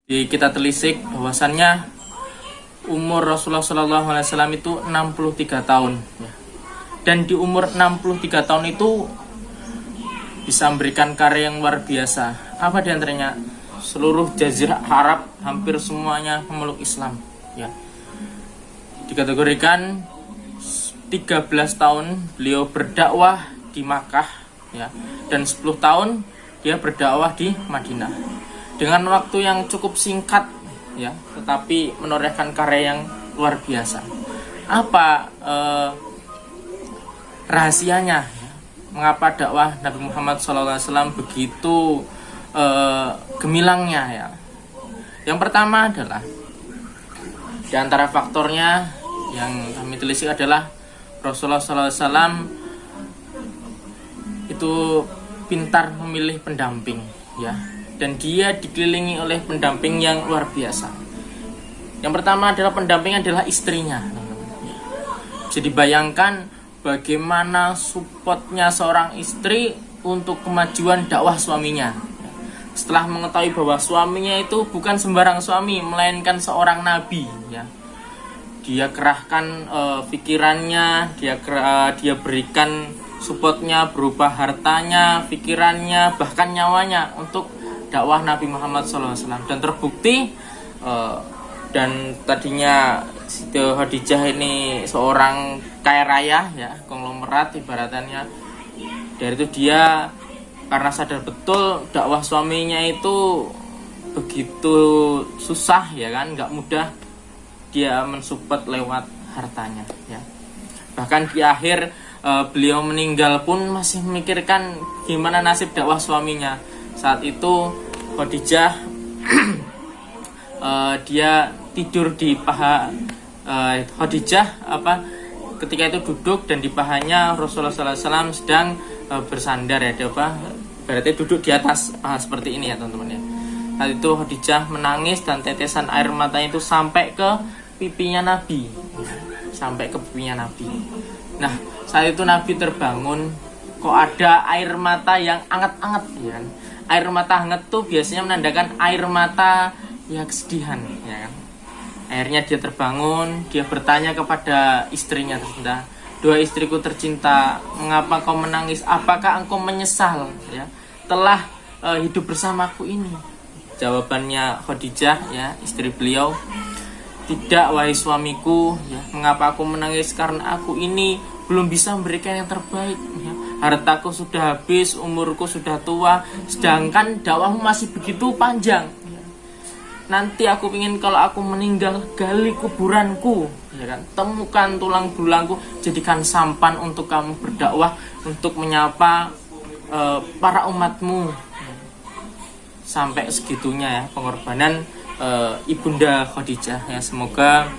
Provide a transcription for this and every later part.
Kita telisik bahwasannya umur Rasulullah SAW itu 63 tahun ya. Dan di umur 63 tahun itu bisa memberikan karya yang luar biasa. Apa diantaranya? Seluruh jazirah Arab hampir semuanya memeluk Islam ya. Dikategorikan 13 tahun beliau berdakwah di Makkah ya, dan 10 tahun dia berdakwah di Madinah dengan waktu yang cukup singkat ya, tetapi menorehkan karya yang luar biasa. Apa rahasianya ya? Mengapa dakwah Nabi Muhammad SAW begitu gemilangnya ya? Yang pertama adalah di antara faktornya yang kami telisik adalah Rasulullah SAW itu pintar memilih pendamping ya, dan dia dikelilingi oleh pendamping yang luar biasa. Yang pertama adalah pendamping adalah istrinya. Bisa dibayangkan bagaimana supportnya seorang istri untuk kemajuan dakwah suaminya. Setelah mengetahui bahwa suaminya itu bukan sembarang suami, melainkan seorang nabi ya, dia kerahkan pikirannya, dia berikan supportnya berupa hartanya, pikirannya, bahkan nyawanya untuk dakwah Nabi Muhammad SAW. Dan terbukti dan tadinya Siti Khadijah ini seorang kaya raya ya, konglomerat ibaratnya. Dari itu dia karena sadar betul dakwah suaminya itu begitu susah ya kan, nggak mudah, dia mensupport lewat hartanya ya. Bahkan di akhir beliau meninggal pun masih memikirkan gimana nasib dakwah suaminya. Saat itu Khadijah dia tidur di paha Khadijah ketika itu duduk dan di pahanya Rasulullah SAW sedang bersandar ya, berarti duduk di atas paha seperti ini ya teman-teman ya. Saat itu Khadijah menangis dan tetesan air matanya itu sampai ke pipinya Nabi, sampai ke pipinya Nabi. Nah, saat itu Nabi terbangun, kok ada air mata yang anget-anget ya kan. Air mata hangat tuh biasanya menandakan air mata ya kesedihan ya kan. Akhirnya dia terbangun, dia bertanya kepada istrinya tercinta, "Dua istriku tercinta, mengapa kau menangis? Apakah engkau menyesal ya telah hidup bersamaku ini?" Jawabannya Khadijah ya, istri beliau, "Tidak wahai suamiku ya, mengapa aku menangis? Karena aku ini belum bisa memberikan yang terbaik ya. Hartaku sudah habis, umurku sudah tua, sedangkan dakwahmu masih begitu panjang ya. Nanti aku ingin kalau aku meninggal, gali kuburanku ya kan, temukan tulang belulangku, jadikan sampan untuk kamu berdakwah, untuk menyapa para umatmu ya." Sampai segitunya ya pengorbanan Ibunda Khadijah ya. Semoga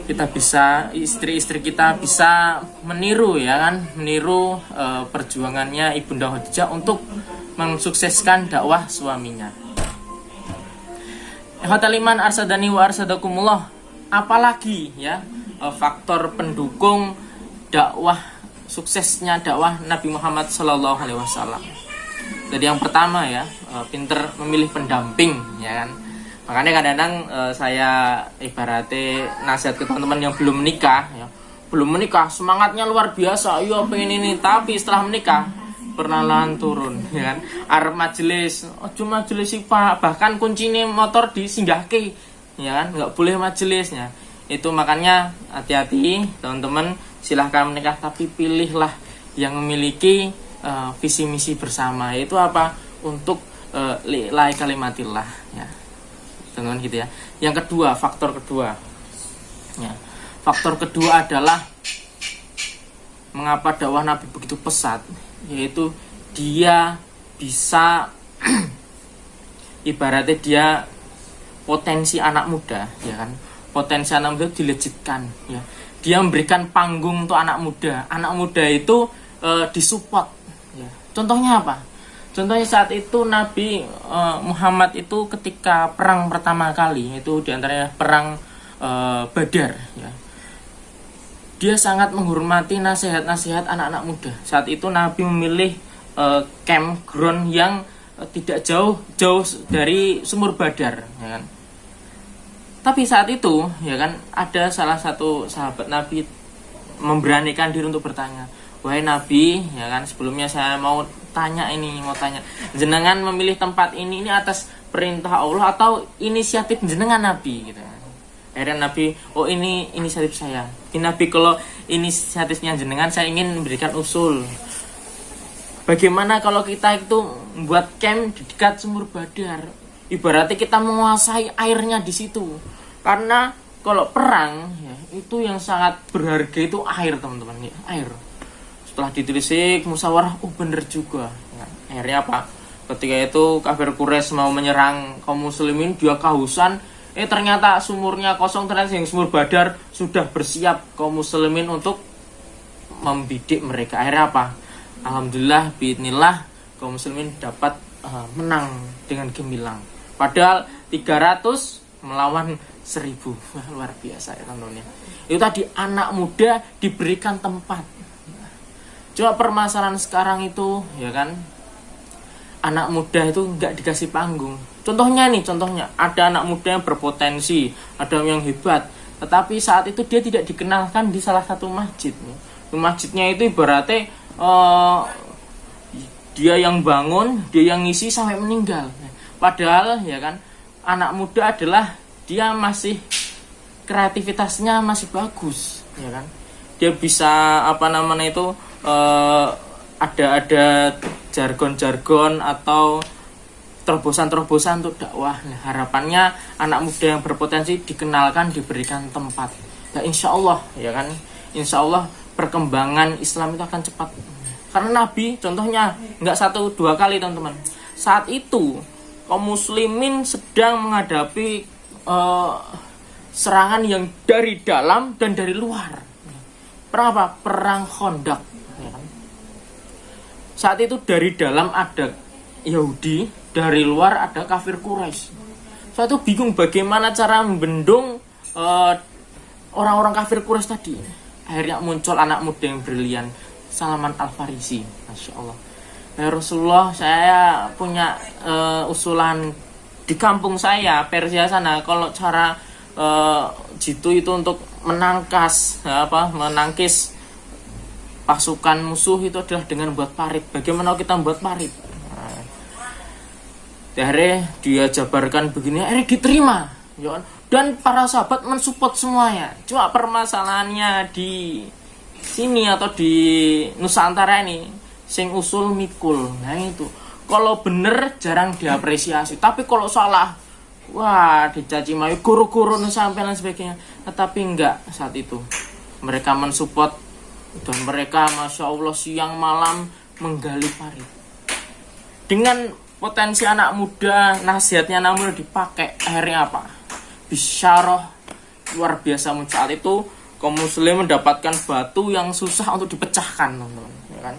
kita bisa, istri-istri kita bisa meniru ya kan, meniru perjuangannya Ibunda Khadijah untuk mensukseskan dakwah suaminya. Ikhwataliman arsadani wa arsadakumullah, apalagi ya faktor pendukung dakwah, suksesnya dakwah Nabi Muhammad SAW. Jadi yang pertama ya, pinter memilih pendamping ya kan. Makanya kadang-kadang saya ibaratnya nasihat ke teman-teman yang belum menikah ya. Belum menikah semangatnya luar biasa, iya pengen ini, tapi setelah menikah perlahan turun ya kan. Arep majelis, cuma majelis sih Pak, bahkan kuncinya motor disinggahke ya kan, nggak boleh majelisnya. Itu makanya hati-hati teman-teman, silahkan menikah tapi pilihlah yang memiliki visi misi bersama, yaitu apa? Untuk lillahi kalimatillah ya teman-teman gitu ya. Yang kedua, faktor kedua ya, faktor kedua adalah mengapa dakwah Nabi begitu pesat, yaitu dia bisa ibaratnya dia potensi anak muda ya kan, potensi anak muda dilejitkan ya. Dia memberikan panggung untuk anak muda itu disupport ya. Contohnya apa? Contohnya saat itu Nabi Muhammad itu ketika perang pertama kali, itu diantaranya perang Badar ya, dia sangat menghormati nasihat-nasihat anak-anak muda. Saat itu Nabi memilih campground yang tidak jauh dari sumur Badar, ya kan. Tapi saat itu, ya kan, ada salah satu sahabat Nabi memberanikan diri untuk bertanya, wahai Nabi, ya kan, sebelumnya saya mau tanya, jenengan memilih tempat ini atas perintah Allah atau inisiatif jenengan Nabi, gitu. Akhirnya Nabi, oh ini inisiatif saya. Ini Nabi, kalau inisiatifnya jenengan, saya ingin memberikan usul. Bagaimana kalau kita itu membuat camp di dekat sumur Badar? Ibaratnya kita menguasai airnya di situ. Karena kalau perang, ya, itu yang sangat berharga itu air, teman-teman. Ya, air. Setelah ditelisik, musyawarah, bener juga. Nah, akhirnya apa? Ketika itu kafir Quraisy mau menyerang kaum muslimin, dia kehausan. Ternyata sumurnya kosong, ternyata yang sumur Badar sudah bersiap kaum muslimin untuk membidik mereka. Akhirnya apa? Alhamdulillah, biidznillah, kaum muslimin dapat menang dengan gemilang. Padahal 300 melawan 1000. Wah, luar biasa ya teman-teman. Itu tadi, anak muda diberikan tempat. Coba permasalahan sekarang itu, ya kan, anak muda itu nggak dikasih panggung. Contohnya, ada anak muda yang berpotensi, ada yang hebat, tetapi saat itu dia tidak dikenalkan di salah satu masjid. Masjidnya itu ibaratnya dia yang bangun, dia yang ngisi sampai meninggal. Padahal, ya kan, anak muda adalah dia masih kreativitasnya masih bagus, ya kan. Dia bisa ada jargon-jargon atau terobosan-terobosan untuk dakwah. Nah, harapannya anak muda yang berpotensi dikenalkan, diberikan tempat. Nah, insya Allah, ya kan, insya Allah perkembangan Islam itu akan cepat. Karena Nabi, contohnya, nggak 1-2 kali, teman-teman. Saat itu kaum muslimin sedang menghadapi serangan yang dari dalam dan dari luar. Perang apa? Perang Khandaq. Ya kan? Saat itu dari dalam ada Yahudi, dari luar ada kafir Quraisy. Saat itu bingung bagaimana cara membendung orang-orang kafir Quraisy tadi. Akhirnya muncul anak muda yang brilian, Salman Al-Farisi. Masya Allah. Ya Rasulullah, saya punya usulan di kampung saya, Persia sana. Kalau cara jitu itu untuk menangkis pasukan musuh itu adalah dengan buat parit. Bagaimana kita membuat parit? Akhirnya dia jabarkan begini, akhirnya diterima, ya kan? Dan para sahabat mensupport semuanya. Cuma permasalahannya di sini atau di Nusantara ini, sing usul mikul. Nah itu, kalau bener jarang diapresiasi, tapi kalau salah, wah dicaci maki, guru-guru sampai dan sebagainya. Tetapi enggak, saat itu mereka mensupport dan mereka masya Allah siang malam menggali parit. Dengan potensi anak muda, nasihatnya namun dipakai, akhirnya apa? Bisyarah luar biasa. Saat itu kaum muslim mendapatkan batu yang susah untuk dipecahkan, teman-teman, ya kan?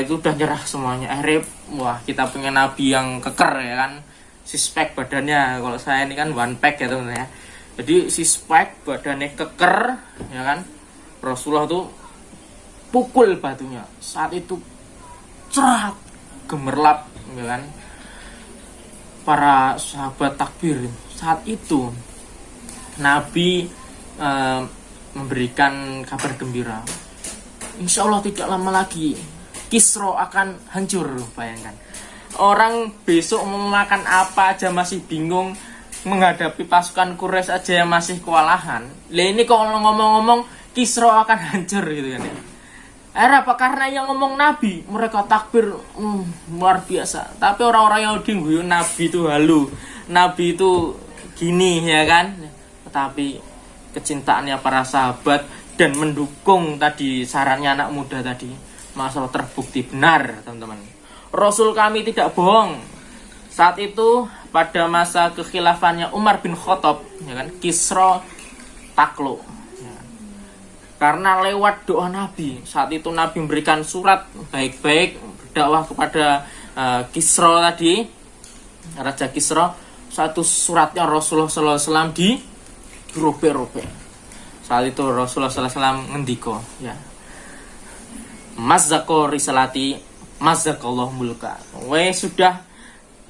Itu udah nyerah semuanya. Akhirnya, wah, kita punya nabi yang keker, ya kan? Six-pack badannya, kalau saya ini kan one pack ya teman-teman ya. Jadi six-pack badannya keker, ya kan? Rasulullah tuh pukul batunya. Saat itu cerak, gemerlap, ya kan? Para sahabat takbir. Saat itu Nabi memberikan kabar gembira. Insya Allah tidak lama lagi Kisra akan hancur. Bayangkan, orang besok mau makan apa aja masih bingung, menghadapi pasukan Quraisy aja yang masih kewalahan. Lah ini kalau ngomong-ngomong Kisra akan hancur gitu kan ya. Apa? Karena yang ngomong Nabi, mereka takbir luar biasa. Tapi orang-orang yang guyu Nabi itu halu, Nabi itu gini, ya kan. Tetapi kecintaannya para sahabat dan mendukung tadi sarannya anak muda tadi, masalah terbukti benar, teman-teman. Rasul kami tidak bohong. Saat itu pada masa kekhilafannya Umar bin Khattab, ya kan, Kisra takluk. Karena lewat doa Nabi. Saat itu Nabi memberikan surat baik-baik berdakwah kepada Kisra tadi, Raja Kisra. Satu suratnya Rasulullah SAW dirobek-robek. Saat itu Rasulullah SAW ngendiko, ya, Mazzaqo risalati, mazakallahu mulka. Sudah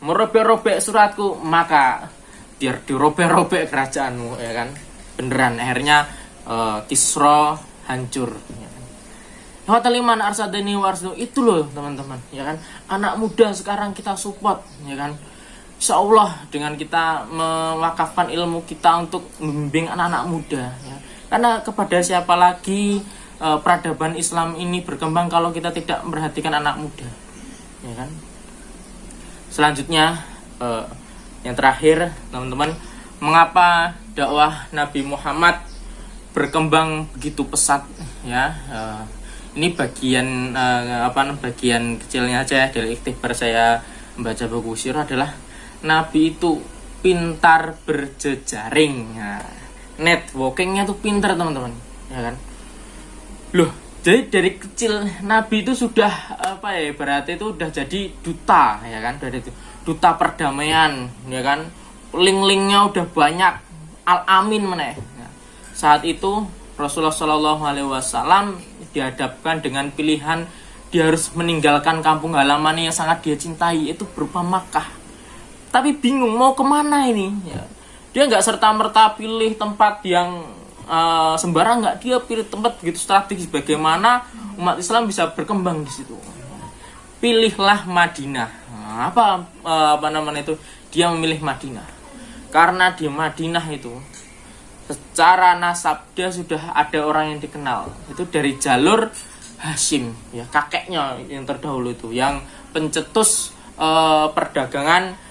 merobek-robek suratku, maka biar dirobek-robek kerajaanmu, ya kan. Beneran akhirnya Kisra hancur, ya kan. Wataliman arsadani warsu, itu loh teman-teman, ya kan. Anak muda sekarang kita support, ya kan. Insya Allah dengan kita mewakafkan ilmu kita untuk membimbing anak-anak muda, ya. Karena kepada siapa lagi peradaban Islam ini berkembang kalau kita tidak memperhatikan anak muda, ya kan. Selanjutnya yang terakhir teman-teman, mengapa dakwah Nabi Muhammad berkembang begitu pesat, ya. Ini bagian bagian kecilnya aja dari ikhtibar saya membaca buku sirah adalah Nabi itu pintar berjejaring. Nah, networkingnya tuh pintar teman-teman, ya kan. Loh, jadi dari kecil Nabi itu sudah berarti itu udah jadi duta, ya kan, dari itu duta perdamaian, ya kan. Link-linknya udah banyak, al-amin meneh. Nah, saat itu Rasulullah Shallallahu Alaihi Wasallam dihadapkan dengan pilihan dia harus meninggalkan kampung halamannya yang sangat dia cintai, itu berupa Makkah. Tapi bingung mau kemana ini, ya. Dia nggak serta-merta pilih tempat yang sembarang, nggak, dia pilih tempat begitu strategis bagaimana umat Islam bisa berkembang di situ. Pilihlah Madinah. Nah, apa namanya itu? Dia memilih Madinah karena di Madinah itu secara nasab dia sudah ada orang yang dikenal, itu dari jalur Hashim, ya, kakeknya yang terdahulu itu yang pencetus perdagangan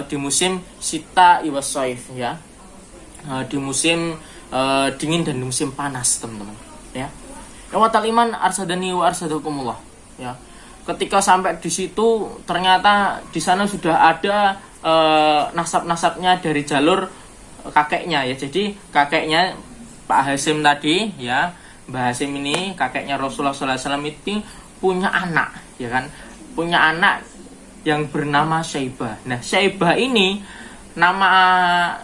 di musim Sita iwas Saif, ya, di musim dingin dan di musim panas, teman-teman, ya. Wataliman arsadani wa arsadakumullah, ya. Ketika sampai di situ ternyata di sana sudah ada nasab-nasabnya dari jalur kakeknya, ya. Jadi kakeknya Pak Hasim tadi, ya, Mbah Hasim ini kakeknya Rasulullah SAW itu punya anak, ya kan, punya anak yang bernama Syaibah. Nah, Syaibah ini nama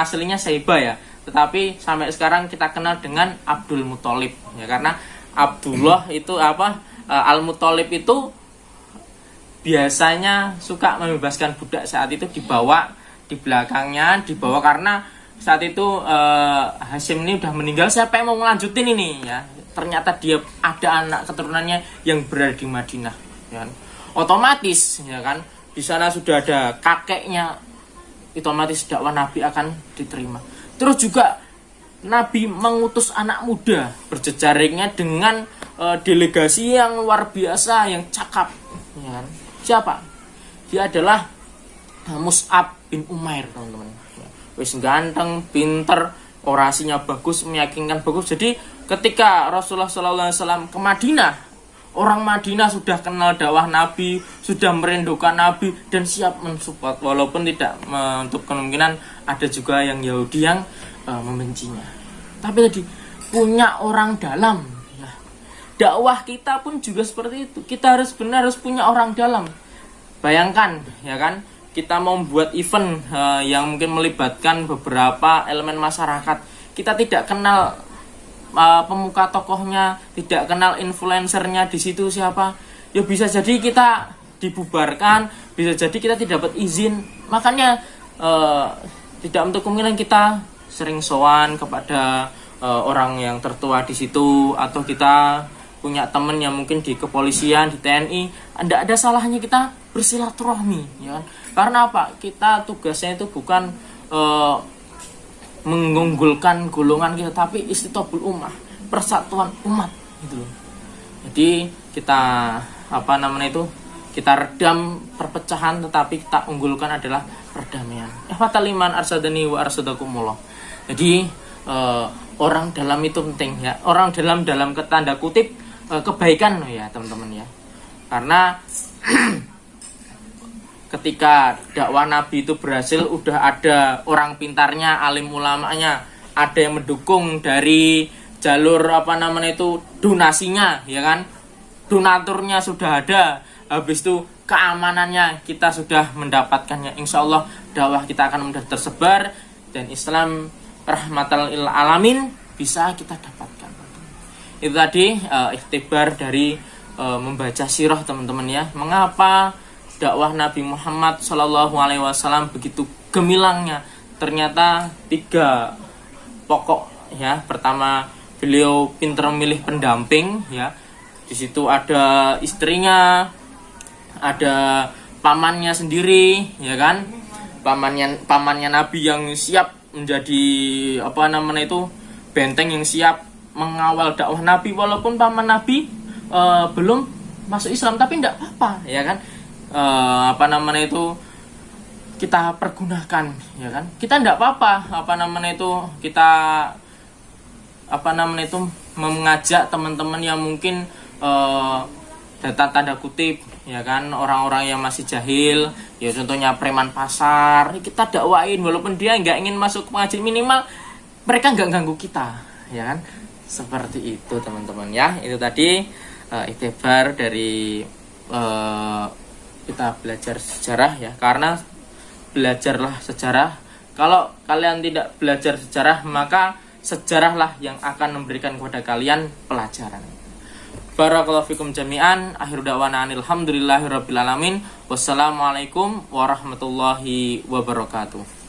aslinya Syaibah, ya, tetapi sampai sekarang kita kenal dengan Abdul Muthalib, ya, karena Abdullah itu Al-Muthalib itu biasanya suka membebaskan budak, saat itu dibawa di belakangnya, dibawa karena saat itu Hashim ini udah meninggal, siapa yang mau melanjutin ini, ya. Ternyata dia ada anak keturunannya yang berada di Madinah, ya. Otomatis, ya kan, di sana sudah ada kakeknya, otomatis dakwah Nabi akan diterima. Terus juga Nabi mengutus anak muda berjejaringnya dengan delegasi yang luar biasa, yang cakap, ya kan. Siapa? Dia adalah Mus'ab bin Umair, teman-teman. Wis ganteng, pinter, orasinya bagus, meyakinkan bagus. Jadi ketika Rasulullah SAW ke Madinah, orang Madinah sudah kenal dakwah Nabi, sudah merindukan Nabi dan siap mensupport, walaupun tidak untuk kemungkinan ada juga yang Yahudi yang membencinya. Tapi tadi punya orang dalam, ya. Dakwah kita pun juga seperti itu. Kita harus punya orang dalam. Bayangkan, ya kan, kita mau membuat event yang mungkin melibatkan beberapa elemen masyarakat. Kita tidak kenal pemuka tokohnya, tidak kenal influencernya di situ siapa. Ya bisa jadi kita dibubarkan, bisa jadi kita tidak dapat izin. Makanya tidak untuk kemungkinan kita sering sowan kepada orang yang tertua di situ, atau kita punya teman yang mungkin di kepolisian, di TNI. Tidak ada salahnya kita bersilaturahmi, ya kan? Karena apa? Kita tugasnya itu bukan mengunggulkan golongan kita, tapi istitobul ummah, persatuan umat, gitu loh. Jadi kita kita redam perpecahan, tetapi kita unggulkan adalah perdamaian. Fataliman arsadani wa arsadakumullah. Jadi orang dalam itu penting, ya. Orang dalam tanda kutip kebaikan, ya, teman-teman, ya. Karena ketika dakwah Nabi itu berhasil, udah ada orang pintarnya, alim ulamanya, ada yang mendukung dari jalur donasinya, ya kan, donaturnya sudah ada, habis itu keamanannya kita sudah mendapatkannya. Insya Allah dakwah kita akan mudah tersebar dan Islam rahmatan lil alamin bisa kita dapatkan. Itu tadi ikhtibar dari membaca sirah teman-teman ya. Mengapa dakwah Nabi Muhammad SAW begitu gemilangnya? Ternyata 3 pokok ya. Pertama, beliau pintar memilih pendamping ya. Di situ ada istrinya, ada pamannya sendiri ya kan. Pamannya Nabi yang siap menjadi benteng yang siap mengawal dakwah Nabi, walaupun paman Nabi belum masuk Islam, tapi tidak apa ya kan. Kita pergunakan ya kan, kita tidak apa-apa kita mengajak teman-teman yang mungkin tanda kutip ya kan, orang-orang yang masih jahil ya, contohnya preman pasar, kita dakwain walaupun dia nggak ingin masuk ke pengajian, minimal mereka nggak ganggu kita ya kan. Seperti itu teman-teman ya. Itu tadi iktibar dari kita belajar sejarah ya, karena belajarlah sejarah. Kalau kalian tidak belajar sejarah, maka sejarahlah yang akan memberikan kepada kalian pelajaran. Barakallahu fikum jami'an. Akhiru da'wana alhamdulillahirabbil alamin. Wassalamualaikum warahmatullahi wabarakatuh.